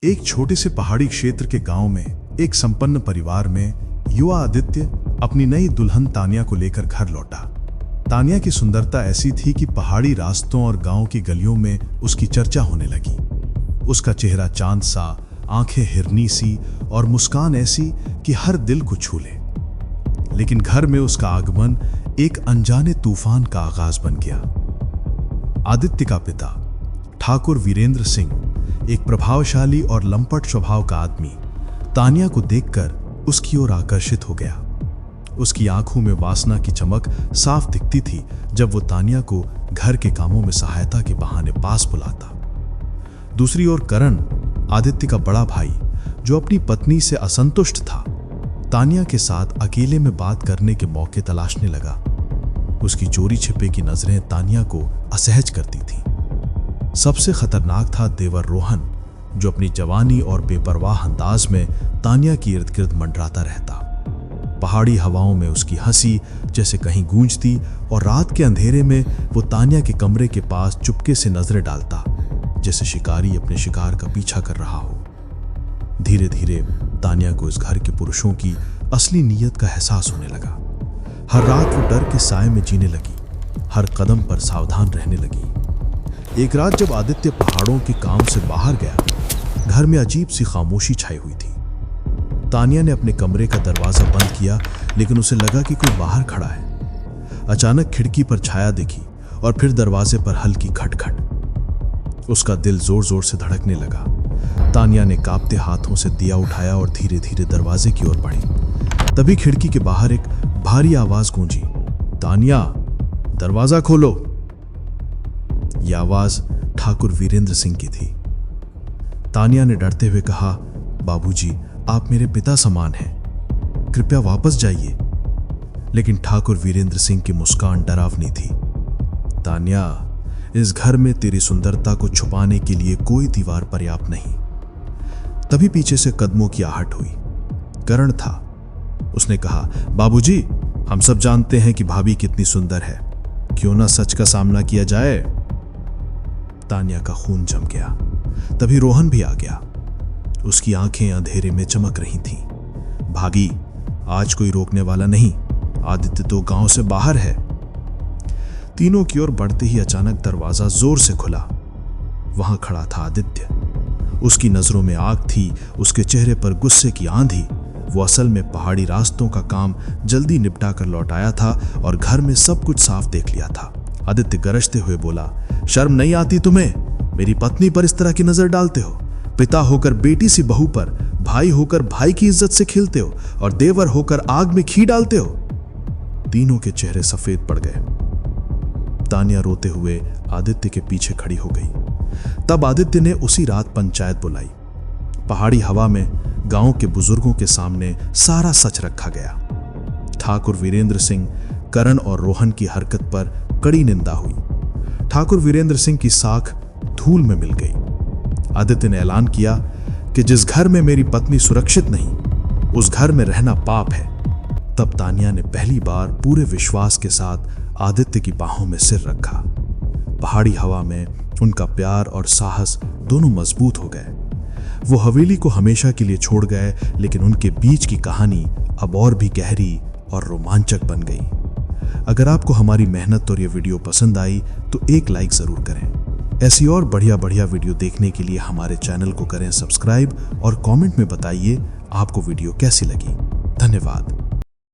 एक छोटे से पहाड़ी क्षेत्र के गांव में एक संपन्न परिवार में युवा आदित्य अपनी नई दुल्हन तानिया को लेकर घर लौटा। तानिया की सुंदरता ऐसी थी कि पहाड़ी रास्तों और गांव की गलियों में उसकी चर्चा होने लगी। उसका चेहरा चांद सा, आंखें हिरनी सी और मुस्कान ऐसी कि हर दिल को छू ले। लेकिन घर में उसका आगमन एक अनजाने तूफान का आगाज बन गया। आदित्य का पिता ठाकुर वीरेंद्र सिंह, एक प्रभावशाली और लंपट स्वभाव का आदमी, तानिया को देखकर उसकी ओर आकर्षित हो गया। उसकी आंखों में वासना की चमक साफ दिखती थी जब वो तानिया को घर के कामों में सहायता के बहाने पास बुलाता। दूसरी ओर करण, आदित्य का बड़ा भाई, जो अपनी पत्नी से असंतुष्ट था, तानिया के साथ अकेले में बात करने के मौके तलाशने लगा। उसकी चोरी छिपे की नजरें तानिया को असहज करती थीं। सबसे खतरनाक था देवर रोहन, जो अपनी जवानी और बेपरवाह अंदाज में तानिया की इर्द गिर्द मंडराता रहता। पहाड़ी हवाओं में उसकी हंसी जैसे कहीं गूंजती और रात के अंधेरे में वो तानिया के कमरे के पास चुपके से नजरें डालता, जैसे शिकारी अपने शिकार का पीछा कर रहा हो। धीरे धीरे तानिया को इस घर के पुरुषों की असली नीयत का एहसास होने लगा। हर रात वो डर के साए में जीने लगी, हर कदम पर सावधान रहने लगी। एक रात जब आदित्य पहाड़ों के काम से बाहर गया, घर में अजीब सी खामोशी छाई हुई थी। तानिया ने अपने कमरे का दरवाजा बंद किया, लेकिन उसे लगा कि कोई बाहर खड़ा है। अचानक खिड़की पर छाया दिखी और फिर दरवाजे पर हल्की खटखट। उसका दिल जोर जोर से धड़कने लगा। तानिया ने कांपते हाथों से दिया उठाया और धीरे धीरे दरवाजे की ओर बढ़ी। तभी खिड़की के बाहर एक भारी आवाज गूंजी, तानिया, दरवाजा खोलो। यह आवाज ठाकुर वीरेंद्र सिंह की थी। तानिया ने डरते हुए कहा, बाबूजी, आप मेरे पिता समान हैं, कृपया वापस जाइए। लेकिन ठाकुर वीरेंद्र सिंह की मुस्कान डरावनी थी। तानिया, इस घर में तेरी सुंदरता को छुपाने के लिए कोई दीवार पर्याप्त नहीं। तभी पीछे से कदमों की आहट हुई। करण था। उसने कहा, बाबूजी, हम सब जानते हैं कि भाभी कितनी सुंदर है, क्यों ना सच का सामना किया जाए। तानिया का खून जम गया। तभी रोहन भी आ गया। उसकी आंखें अंधेरे में चमक रही थीं। भागी, आज कोई रोकने वाला नहीं, आदित्य तो गांव से बाहर है। तीनों की ओर बढ़ते ही अचानक दरवाजा जोर से खुला। वहां खड़ा था आदित्य। उसकी नजरों में आग थी, उसके चेहरे पर गुस्से की आंधी। वो असल में पहाड़ी रास्तों का काम जल्दी निपटा कर लौट आया था और घर में सब कुछ साफ देख लिया था। आदित्य गरजते हुए बोला, शर्म नहीं आती तुम्हें? मेरी पत्नी पर इस तरह की नजर डालते हो? पिता होकर बेटी सी बहू पर, भाई होकर भाई की इज्जत से खेलते हो और देवर होकर आग में घी डालते हो। तीनों के चेहरे सफेद पड़ गए। तानिया रोते हुए आदित्य के पीछे खड़ी हो गई। तब आदित्य ने उसी रात पंचायत बुलाई। पहाड़ी हवा में गांव के बुजुर्गों के सामने सारा सच रखा गया। ठाकुर वीरेंद्र सिंह, करण और रोहन की हरकत पर कड़ी निंदा हुई। ठाकुर वीरेंद्र सिंह की साख धूल में मिल गई। आदित्य ने ऐलान किया कि जिस घर में मेरी पत्नी सुरक्षित नहीं, उस घर में रहना पाप है। तब तानिया ने पहली बार पूरे विश्वास के साथ आदित्य की बाहों में सिर रखा। पहाड़ी हवा में उनका प्यार और साहस दोनों मजबूत हो गए। वो हवेली को हमेशा के लिए छोड़ गए, लेकिन उनके बीच की कहानी अब और भी गहरी और रोमांचक बन गई। अगर आपको हमारी मेहनत और ये वीडियो पसंद आई तो एक लाइक जरूर करें। ऐसी और बढ़िया बढ़िया वीडियो देखने के लिए हमारे चैनल को करें सब्सक्राइब और कमेंट में बताइए आपको वीडियो कैसी लगी। धन्यवाद।